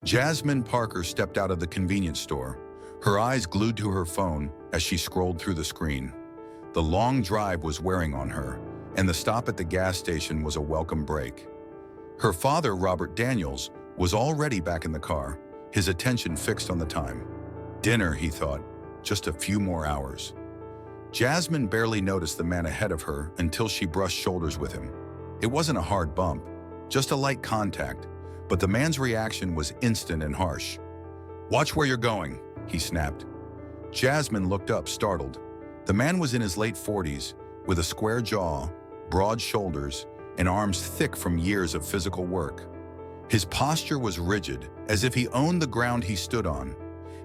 Jasmine Parker stepped out of the convenience store, her eyes glued to her phone as she scrolled through the screen. The long drive was wearing on her, and the stop at the gas station was a welcome break. Her father, Robert Daniels, was already back in the car, his attention fixed on the time. Dinner, he thought, just a few more hours. Jasmine barely noticed the man ahead of her until she brushed shoulders with him. It wasn't a hard bump, just a light contact, but the man's reaction was instant and harsh. "Watch where you're going," he snapped. Jasmine looked up, startled. The man was in his late 40s, with a square jaw, broad shoulders, and arms thick from years of physical work. His posture was rigid, as if he owned the ground he stood on.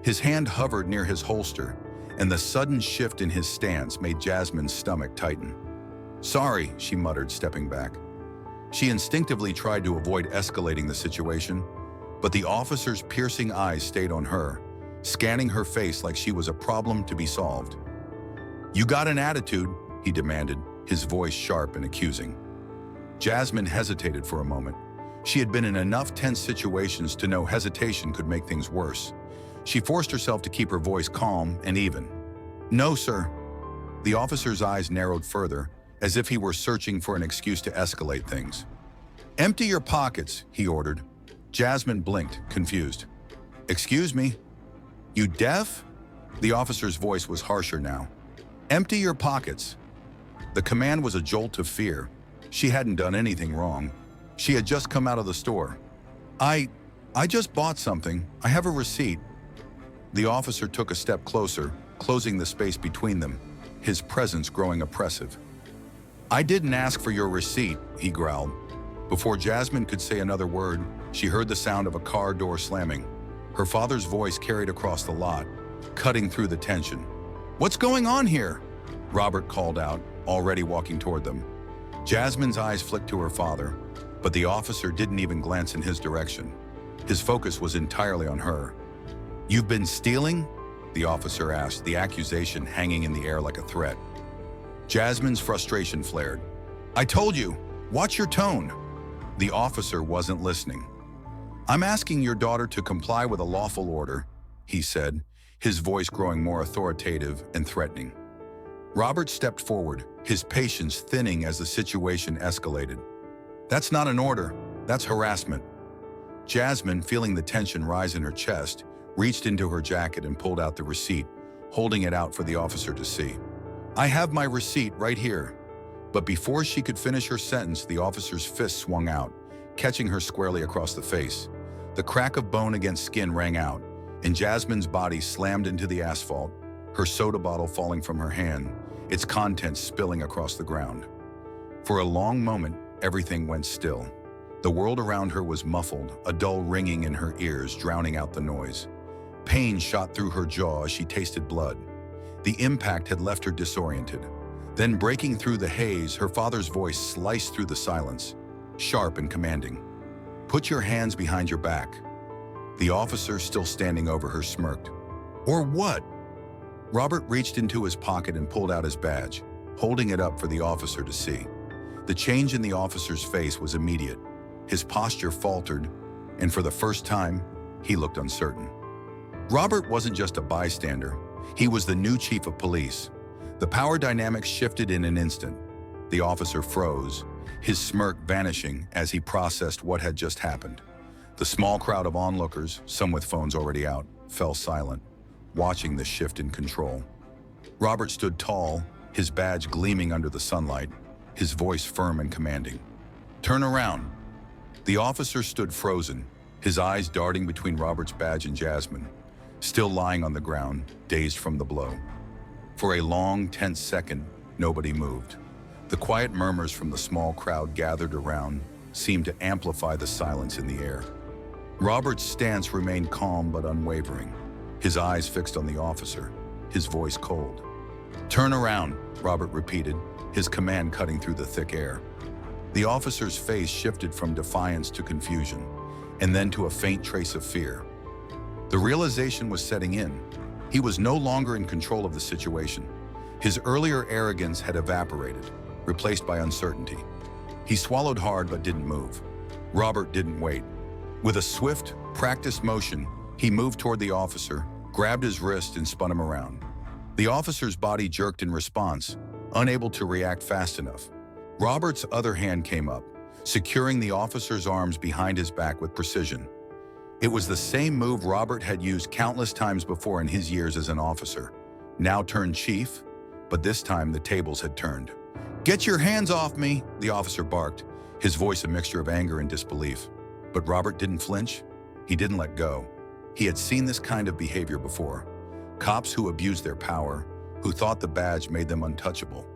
His hand hovered near his holster, and the sudden shift in his stance made Jasmine's stomach tighten. "Sorry," she muttered, stepping back. She instinctively tried to avoid escalating the situation, but the officer's piercing eyes stayed on her, scanning her face like she was a problem to be solved. "You got an attitude," he demanded, his voice sharp and accusing. Jasmine hesitated for a moment. She had been in enough tense situations to know hesitation could make things worse. She forced herself to keep her voice calm and even. "No, sir." The officer's eyes narrowed further, as if he were searching for an excuse to escalate things. "Empty your pockets," he ordered. Jasmine blinked, confused. "Excuse me? You deaf?" The officer's voice was harsher now. "Empty your pockets." The command was a jolt of fear. She hadn't done anything wrong. She had just come out of the store. I just bought something. I have a receipt." The officer took a step closer, closing the space between them, his presence growing oppressive. "I didn't ask for your receipt," he growled. Before Jasmine could say another word, she heard the sound of a car door slamming. Her father's voice carried across the lot, cutting through the tension. "What's going on here?" Robert called out, already walking toward them. Jasmine's eyes flicked to her father, but the officer didn't even glance in his direction. His focus was entirely on her. "You've been stealing?" the officer asked, the accusation hanging in the air like a threat. Jasmine's frustration flared. "I told you, watch your tone." The officer wasn't listening. "I'm asking your daughter to comply with a lawful order," he said, his voice growing more authoritative and threatening. Robert stepped forward, his patience thinning as the situation escalated. "That's not an order, that's harassment." Jasmine, feeling the tension rise in her chest, reached into her jacket and pulled out the receipt, holding it out for the officer to see. "I have my receipt right here." But before she could finish her sentence, the officer's fist swung out, catching her squarely across the face. The crack of bone against skin rang out, and Jasmine's body slammed into the asphalt, her soda bottle falling from her hand, its contents spilling across the ground. For a long moment, everything went still. The world around her was muffled, a dull ringing in her ears drowning out the noise. Pain shot through her jaw as she tasted blood. The impact had left her disoriented. Then, breaking through the haze, her father's voice sliced through the silence, sharp and commanding. "Put your hands behind your back." The officer, still standing over her, smirked. "Or what?" Robert reached into his pocket and pulled out his badge, holding it up for the officer to see. The change in the officer's face was immediate. His posture faltered, and for the first time, he looked uncertain. Robert wasn't just a bystander. He was the new chief of police. The power dynamics shifted in an instant. The officer froze, his smirk vanishing as he processed what had just happened. The small crowd of onlookers, some with phones already out, fell silent, watching the shift in control. Robert stood tall, his badge gleaming under the sunlight, his voice firm and commanding. "Turn around." The officer stood frozen, his eyes darting between Robert's badge and Jasmine, still lying on the ground, dazed from the blow. For a long, tense second, nobody moved. The quiet murmurs from the small crowd gathered around seemed to amplify the silence in the air. Robert's stance remained calm but unwavering, his eyes fixed on the officer, his voice cold. "Turn around," Robert repeated, his command cutting through the thick air. The officer's face shifted from defiance to confusion, and then to a faint trace of fear. The realization was setting in. He was no longer in control of the situation. His earlier arrogance had evaporated, replaced by uncertainty. He swallowed hard but didn't move. Robert didn't wait. With a swift, practiced motion, he moved toward the officer, grabbed his wrist and spun him around. The officer's body jerked in response, unable to react fast enough. Robert's other hand came up, securing the officer's arms behind his back with precision. It was the same move Robert had used countless times before in his years as an officer, now turned chief, but this time the tables had turned. "Get your hands off me," the officer barked, his voice a mixture of anger and disbelief. But Robert didn't flinch. He didn't let go. He had seen this kind of behavior before. Cops who abused their power, who thought the badge made them untouchable.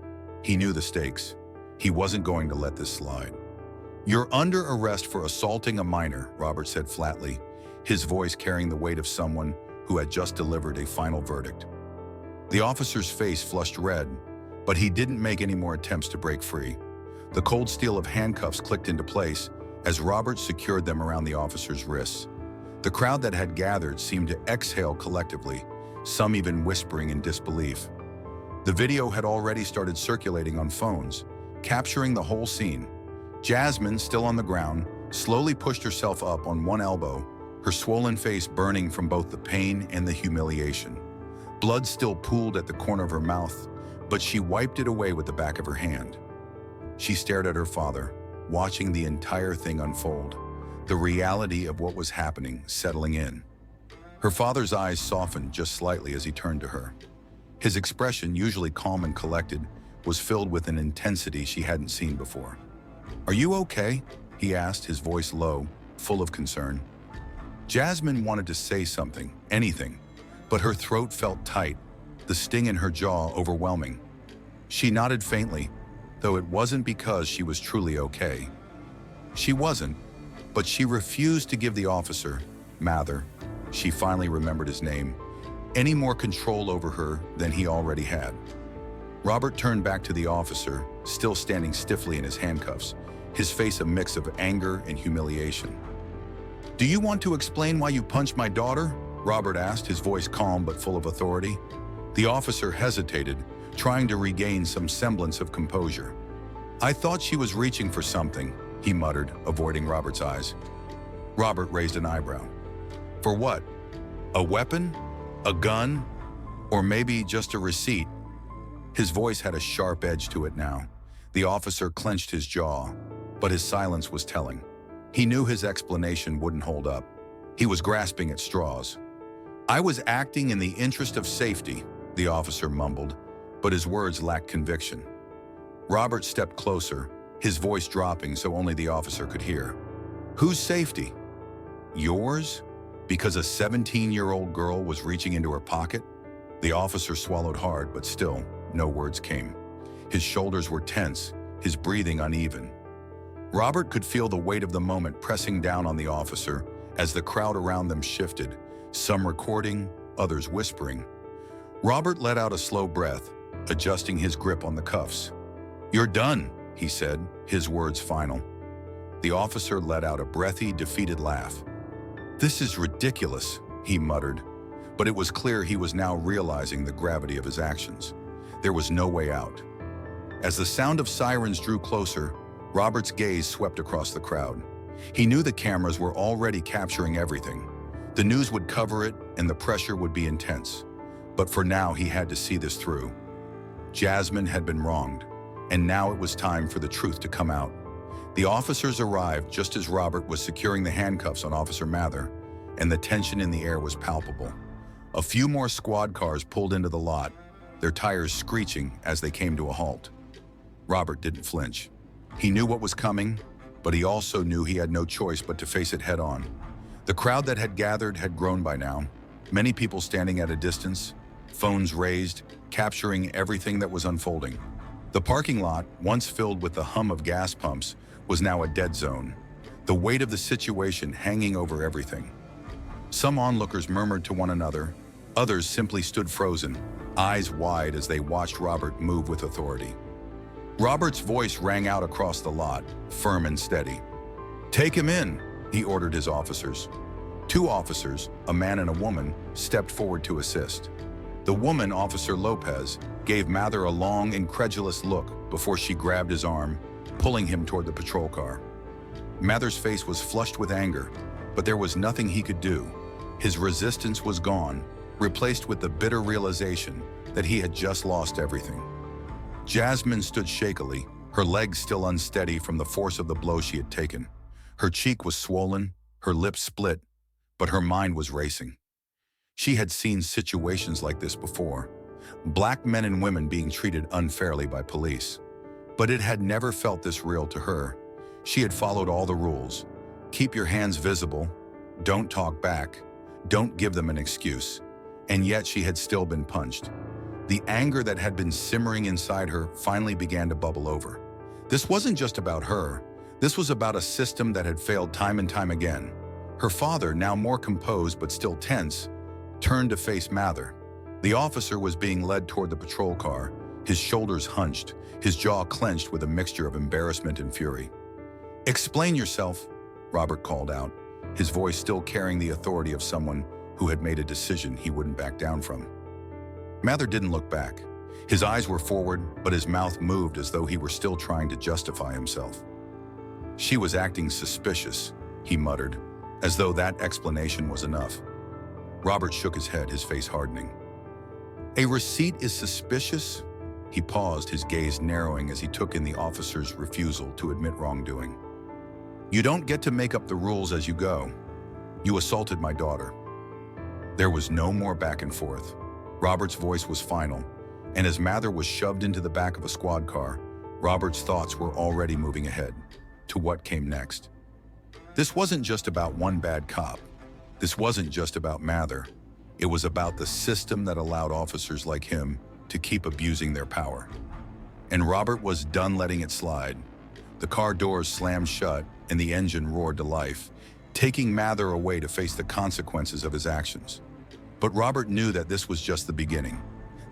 He knew the stakes. He wasn't going to let this slide. "You're under arrest for assaulting a minor," Robert said flatly, his voice carrying the weight of someone who had just delivered a final verdict. The officer's face flushed red, but he didn't make any more attempts to break free. The cold steel of handcuffs clicked into place as Robert secured them around the officer's wrists. The crowd that had gathered seemed to exhale collectively, some even whispering in disbelief. The video had already started circulating on phones, capturing the whole scene. Jasmine, still on the ground, slowly pushed herself up on one elbow, her swollen face burning from both the pain and the humiliation. Blood still pooled at the corner of her mouth, but she wiped it away with the back of her hand. She stared at her father, watching the entire thing unfold, the reality of what was happening settling in. Her father's eyes softened just slightly as he turned to her. His expression, usually calm and collected, was filled with an intensity she hadn't seen before. "Are you okay?" he asked, his voice low, full of concern. Jasmine wanted to say something, anything, but her throat felt tight, the sting in her jaw overwhelming. She nodded faintly, though it wasn't because she was truly okay. She wasn't, but she refused to give the officer, Mather, she finally remembered his name, any more control over her than he already had. Robert turned back to the officer, still standing stiffly in his handcuffs, his face a mix of anger and humiliation. "Do you want to explain why you punched my daughter?" Robert asked, his voice calm but full of authority. The officer hesitated, trying to regain some semblance of composure. "I thought she was reaching for something," he muttered, avoiding Robert's eyes. Robert raised an eyebrow. "For what? A weapon? A gun? Or maybe just a receipt?" His voice had a sharp edge to it now. The officer clenched his jaw, but his silence was telling. He knew his explanation wouldn't hold up. He was grasping at straws. "I was acting in the interest of safety," the officer mumbled, but his words lacked conviction. Robert stepped closer, his voice dropping so only the officer could hear. "Whose safety? Yours? Because a 17-year-old girl was reaching into her pocket?" The officer swallowed hard, but still, no words came. His shoulders were tense, his breathing uneven. Robert could feel the weight of the moment pressing down on the officer as the crowd around them shifted, some recording, others whispering. Robert let out a slow breath, adjusting his grip on the cuffs. "You're done," he said, his words final. The officer let out a breathy, defeated laugh. "This is ridiculous," he muttered, but it was clear he was now realizing the gravity of his actions. There was no way out. As the sound of sirens drew closer, Robert's gaze swept across the crowd. He knew the cameras were already capturing everything. The news would cover it, and the pressure would be intense. But for now, he had to see this through. Jasmine had been wronged, and now it was time for the truth to come out. The officers arrived just as Robert was securing the handcuffs on Officer Mather, and the tension in the air was palpable. A few more squad cars pulled into the lot, their tires screeching as they came to a halt. Robert didn't flinch. He knew what was coming, but he also knew he had no choice but to face it head-on. The crowd that had gathered had grown by now, many people standing at a distance, phones raised, capturing everything that was unfolding. The parking lot, once filled with the hum of gas pumps, was now a dead zone, the weight of the situation hanging over everything. Some onlookers murmured to one another, others simply stood frozen, eyes wide as they watched Robert move with authority. Robert's voice rang out across the lot, firm and steady. "Take him in," he ordered his officers. Two officers, a man and a woman, stepped forward to assist. The woman, Officer Lopez, gave Mather a long, incredulous look before she grabbed his arm, pulling him toward the patrol car. Mather's face was flushed with anger, but there was nothing he could do. His resistance was gone, replaced with the bitter realization that he had just lost everything. Jasmine stood shakily, her legs still unsteady from the force of the blow she had taken. Her cheek was swollen, her lips split, but her mind was racing. She had seen situations like this before. Black men and women being treated unfairly by police. But it had never felt this real to her. She had followed all the rules. Keep your hands visible, don't talk back, don't give them an excuse. And yet she had still been punched. The anger that had been simmering inside her finally began to bubble over. This wasn't just about her. This was about a system that had failed time and time again. Her father, now more composed but still tense, turned to face Mather. The officer was being led toward the patrol car, his shoulders hunched, his jaw clenched with a mixture of embarrassment and fury. "Explain yourself," Robert called out, his voice still carrying the authority of someone who had made a decision he wouldn't back down from. Mather didn't look back. His eyes were forward, but his mouth moved as though he were still trying to justify himself. "She was acting suspicious," he muttered, as though that explanation was enough. Robert shook his head, his face hardening. "A receipt is suspicious?" He paused, his gaze narrowing as he took in the officer's refusal to admit wrongdoing. "You don't get to make up the rules as you go. You assaulted my daughter." There was no more back and forth. Robert's voice was final, and as Mather was shoved into the back of a squad car, Robert's thoughts were already moving ahead to what came next. This wasn't just about one bad cop. This wasn't just about Mather. It was about the system that allowed officers like him to keep abusing their power. And Robert was done letting it slide. The car doors slammed shut and the engine roared to life, taking Mather away to face the consequences of his actions. But Robert knew that this was just the beginning.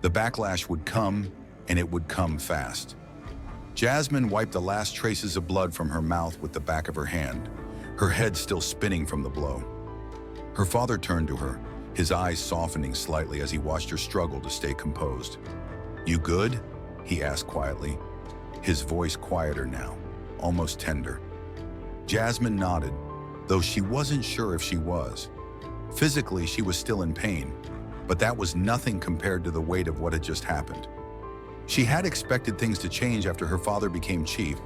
The backlash would come, and it would come fast. Jasmine wiped the last traces of blood from her mouth with the back of her hand, her head still spinning from the blow. Her father turned to her, his eyes softening slightly as he watched her struggle to stay composed. "You good?" he asked quietly, his voice quieter now, almost tender. Jasmine nodded, though she wasn't sure if she was. Physically, she was still in pain, but that was nothing compared to the weight of what had just happened. She had expected things to change after her father became chief,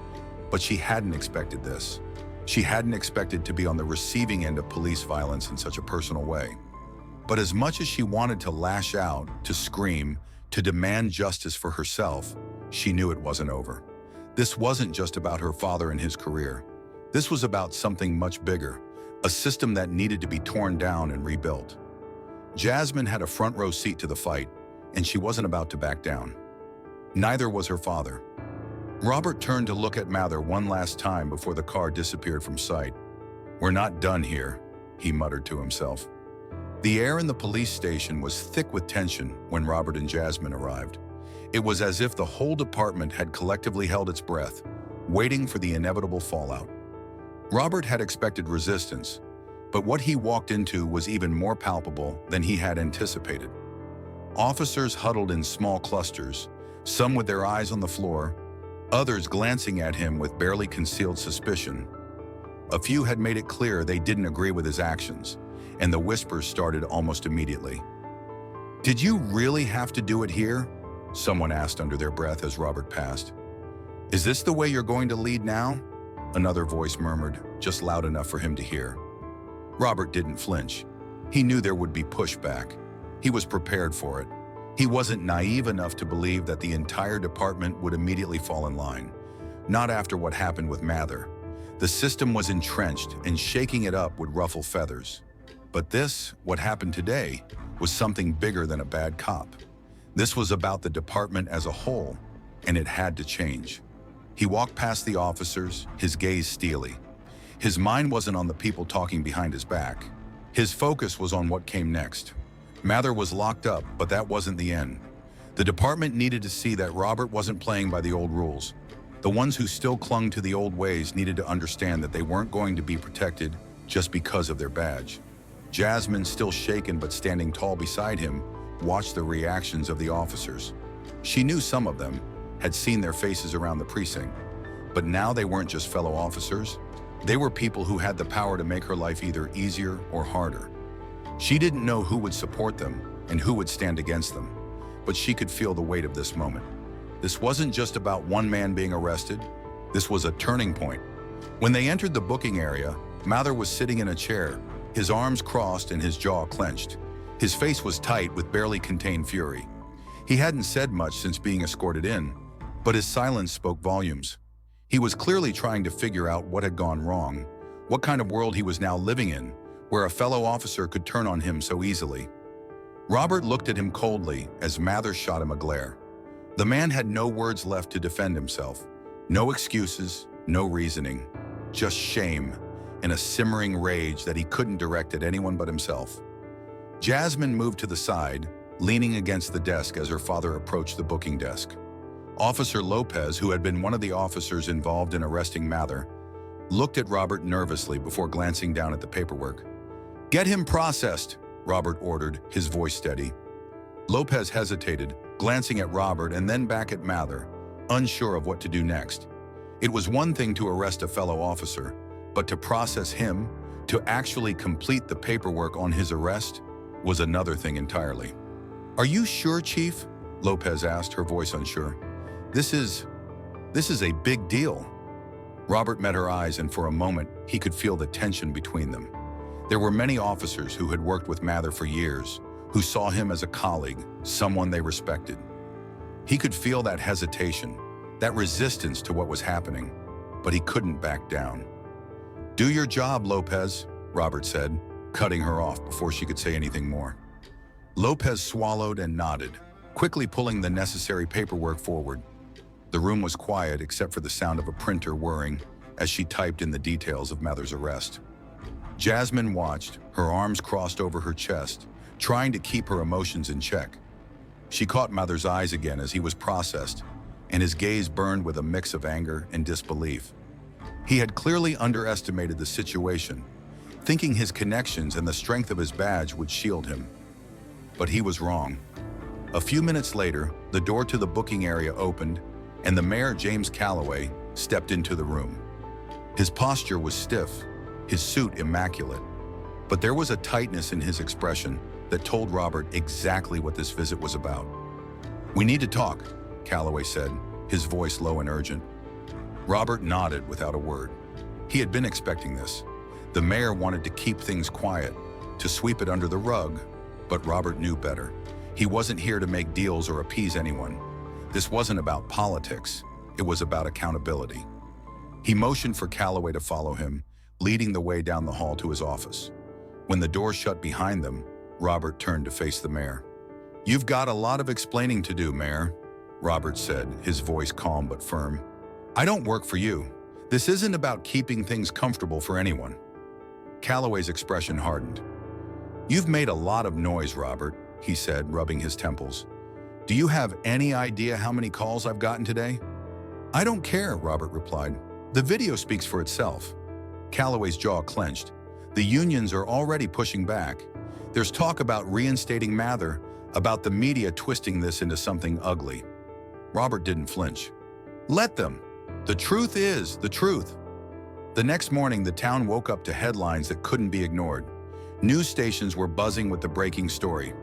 but she hadn't expected this. She hadn't expected to be on the receiving end of police violence in such a personal way. But as much as she wanted to lash out, to scream, to demand justice for herself, she knew it wasn't over. This wasn't just about her father and his career. This was about something much bigger, a system that needed to be torn down and rebuilt. Jasmine had a front row seat to the fight, and she wasn't about to back down. Neither was her father. Robert turned to look at Mather one last time before the car disappeared from sight. "We're not done here," he muttered to himself. The air in the police station was thick with tension when Robert and Jasmine arrived. It was as if the whole department had collectively held its breath, waiting for the inevitable fallout. Robert had expected resistance, but what he walked into was even more palpable than he had anticipated. Officers huddled in small clusters, some with their eyes on the floor, others glancing at him with barely concealed suspicion. A few had made it clear they didn't agree with his actions, and the whispers started almost immediately. "Did you really have to do it here?" someone asked under their breath as Robert passed. "Is this the way you're going to lead now?" another voice murmured, just loud enough for him to hear. Robert didn't flinch. He knew there would be pushback. He was prepared for it. He wasn't naive enough to believe that the entire department would immediately fall in line. Not after what happened with Mather. The system was entrenched, and shaking it up would ruffle feathers. But this, what happened today, was something bigger than a bad cop. This was about the department as a whole, and it had to change. He walked past the officers, his gaze steely. His mind wasn't on the people talking behind his back. His focus was on what came next. Mather was locked up, but that wasn't the end. The department needed to see that Robert wasn't playing by the old rules. The ones who still clung to the old ways needed to understand that they weren't going to be protected just because of their badge. Jasmine, still shaken but standing tall beside him, watched the reactions of the officers. She knew some of them, had seen their faces around the precinct, but now they weren't just fellow officers. They were people who had the power to make her life either easier or harder. She didn't know who would support them and who would stand against them, but she could feel the weight of this moment. This wasn't just about one man being arrested. This was a turning point. When they entered the booking area, Mather was sitting in a chair, his arms crossed and his jaw clenched. His face was tight with barely contained fury. He hadn't said much since being escorted in, but his silence spoke volumes. He was clearly trying to figure out what had gone wrong, what kind of world he was now living in, where a fellow officer could turn on him so easily. Robert looked at him coldly as Mather shot him a glare. The man had no words left to defend himself. No excuses, no reasoning, just shame and a simmering rage that he couldn't direct at anyone but himself. Jasmine moved to the side, leaning against the desk as her father approached the booking desk. Officer Lopez, who had been one of the officers involved in arresting Mather, looked at Robert nervously before glancing down at the paperwork. "Get him processed," Robert ordered, his voice steady. Lopez hesitated, glancing at Robert and then back at Mather, unsure of what to do next. It was one thing to arrest a fellow officer, but to process him, to actually complete the paperwork on his arrest, was another thing entirely. "Are you sure, Chief?" Lopez asked, her voice unsure. This is a big deal." Robert met her eyes, and for a moment, he could feel the tension between them. There were many officers who had worked with Mather for years, who saw him as a colleague, someone they respected. He could feel that hesitation, that resistance to what was happening, but he couldn't back down. "Do your job, Lopez," Robert said, cutting her off before she could say anything more. Lopez swallowed and nodded, quickly pulling the necessary paperwork forward. The room was quiet except for the sound of a printer whirring as she typed in the details of Mather's arrest. Jasmine watched, her arms crossed over her chest, trying to keep her emotions in check. She caught Mather's eyes again as he was processed, and his gaze burned with a mix of anger and disbelief. He had clearly underestimated the situation, thinking his connections and the strength of his badge would shield him. But he was wrong. A few minutes later, the door to the booking area opened, and the mayor, James Calloway, stepped into the room. His posture was stiff, his suit immaculate, but there was a tightness in his expression that told Robert exactly what this visit was about. "We need to talk," Calloway said, his voice low and urgent. Robert nodded without a word. He had been expecting this. The mayor wanted to keep things quiet, to sweep it under the rug, but Robert knew better. He wasn't here to make deals or appease anyone. This wasn't about politics, it was about accountability. He motioned for Calloway to follow him, leading the way down the hall to his office. When the door shut behind them, Robert turned to face the mayor. "You've got a lot of explaining to do, Mayor," Robert said, his voice calm but firm. "I don't work for you. This isn't about keeping things comfortable for anyone." Calloway's expression hardened. "You've made a lot of noise, Robert," he said, rubbing his temples. "Do you have any idea how many calls I've gotten today?" "I don't care," Robert replied. "The video speaks for itself." Calloway's jaw clenched. "The unions are already pushing back. There's talk about reinstating Mather, about the media twisting this into something ugly." Robert didn't flinch. "Let them. The truth is the truth." The next morning, the town woke up to headlines that couldn't be ignored. News stations were buzzing with the breaking story.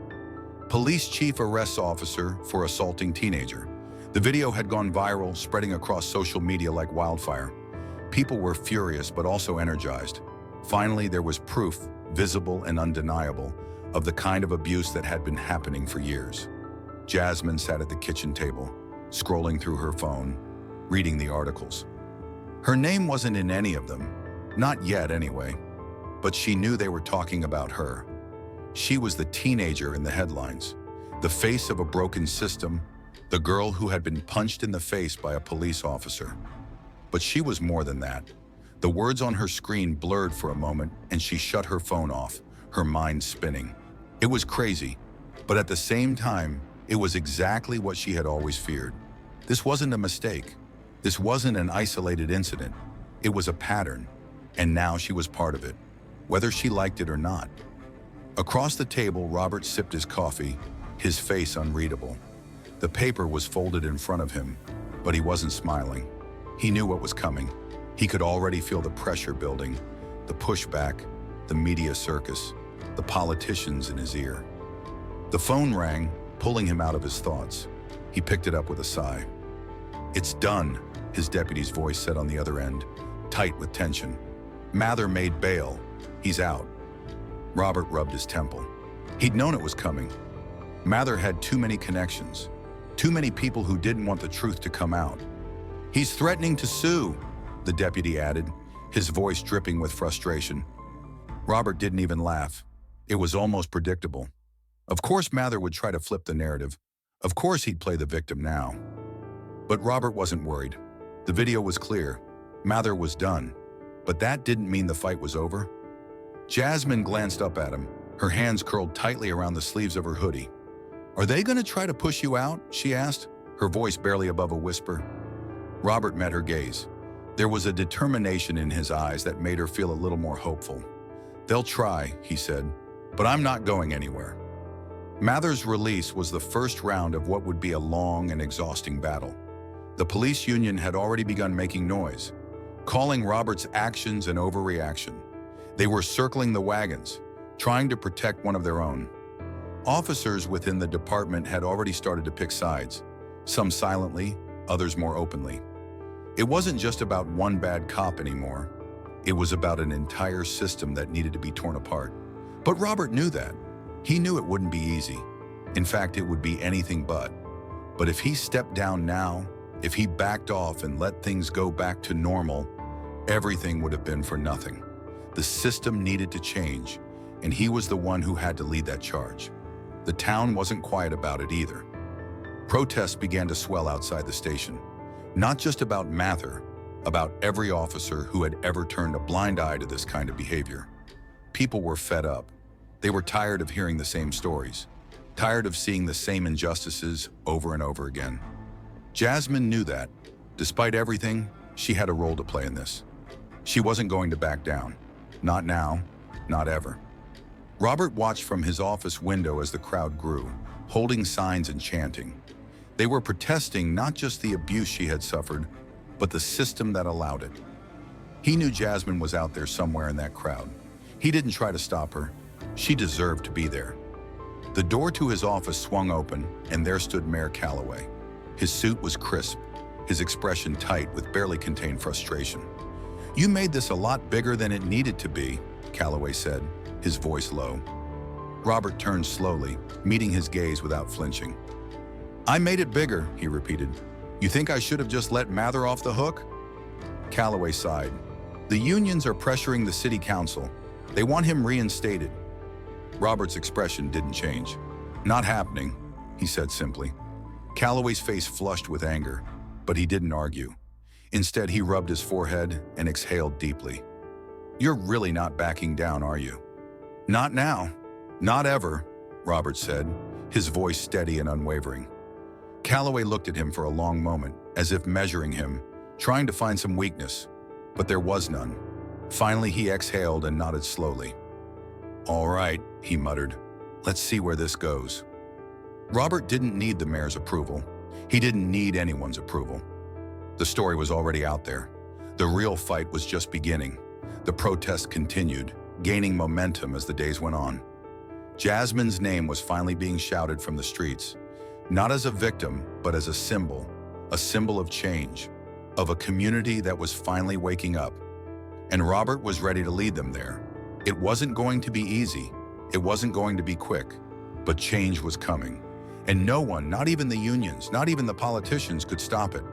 Police chief arrests officer for assaulting teenager. The video had gone viral, spreading across social media like wildfire. People were furious but also energized. Finally, there was proof, visible and undeniable, of the kind of abuse that had been happening for years. Jasmine sat at the kitchen table, scrolling through her phone, reading the articles. Her name wasn't in any of them, not yet anyway, but she knew they were talking about her. She was the teenager in the headlines, the face of a broken system, the girl who had been punched in the face by a police officer. But she was more than that. The words on her screen blurred for a moment and she shut her phone off, her mind spinning. It was crazy, but at the same time, it was exactly what she had always feared. This wasn't a mistake. This wasn't an isolated incident. It was a pattern, and now she was part of it, whether she liked it or not. Across the table, Robert sipped his coffee, his face unreadable. The paper was folded in front of him, but he wasn't smiling. He knew what was coming. He could already feel the pressure building, the pushback, the media circus, the politicians in his ear. The phone rang, pulling him out of his thoughts. He picked it up with a sigh. "It's done," his deputy's voice said on the other end, tight with tension. "Mather made bail. He's out." Robert rubbed his temple. He'd known it was coming. Mather had too many connections, too many people who didn't want the truth to come out. "He's threatening to sue," the deputy added, his voice dripping with frustration. Robert didn't even laugh. It was almost predictable. Of course Mather would try to flip the narrative. Of course he'd play the victim now. But Robert wasn't worried. The video was clear. Mather was done. But that didn't mean the fight was over. Jasmine glanced up at him, her hands curled tightly around the sleeves of her hoodie. "Are they going to try to push you out?" she asked, her voice barely above a whisper. Robert met her gaze. There was a determination in his eyes that made her feel a little more hopeful. "They'll try," he said, "but I'm not going anywhere." Mather's release was the first round of what would be a long and exhausting battle. The police union had already begun making noise, calling Robert's actions an overreaction. They were circling the wagons, trying to protect one of their own. Officers within the department had already started to pick sides, some silently, others more openly. It wasn't just about one bad cop anymore. It was about an entire system that needed to be torn apart. But Robert knew that. He knew it wouldn't be easy. In fact, it would be anything but. But if he stepped down now, if he backed off and let things go back to normal, everything would have been for nothing. The system needed to change, and he was the one who had to lead that charge. The town wasn't quiet about it either. Protests began to swell outside the station, not just about Mather, about every officer who had ever turned a blind eye to this kind of behavior. People were fed up. They were tired of hearing the same stories, tired of seeing the same injustices over and over again. Jasmine knew that, despite everything, she had a role to play in this. She wasn't going to back down. Not now, not ever. Robert watched from his office window as the crowd grew, holding signs and chanting. They were protesting not just the abuse she had suffered, but the system that allowed it. He knew Jasmine was out there somewhere in that crowd. He didn't try to stop her. She deserved to be there. The door to his office swung open, and there stood Mayor Calloway. His suit was crisp, his expression tight with barely contained frustration. "You made this a lot bigger than it needed to be," Calloway said, his voice low. Robert turned slowly, meeting his gaze without flinching. "I made it bigger," he repeated. "You think I should have just let Mather off the hook?" Calloway sighed. "The unions are pressuring the city council. They want him reinstated." Robert's expression didn't change. "Not happening," he said simply. Calloway's face flushed with anger, but he didn't argue. Instead, he rubbed his forehead and exhaled deeply. "You're really not backing down, are you?" "Not now. Not ever," Robert said, his voice steady and unwavering. Calloway looked at him for a long moment, as if measuring him, trying to find some weakness, but there was none. Finally, he exhaled and nodded slowly. "All right," he muttered. "Let's see where this goes." Robert didn't need the mayor's approval. He didn't need anyone's approval. The story was already out there. The real fight was just beginning. The protest continued, gaining momentum as the days went on. Jasmine's name was finally being shouted from the streets, not as a victim, but as a symbol of change, of a community that was finally waking up. And Robert was ready to lead them there. It wasn't going to be easy. It wasn't going to be quick, but change was coming. And no one, not even the unions, not even the politicians, could stop it.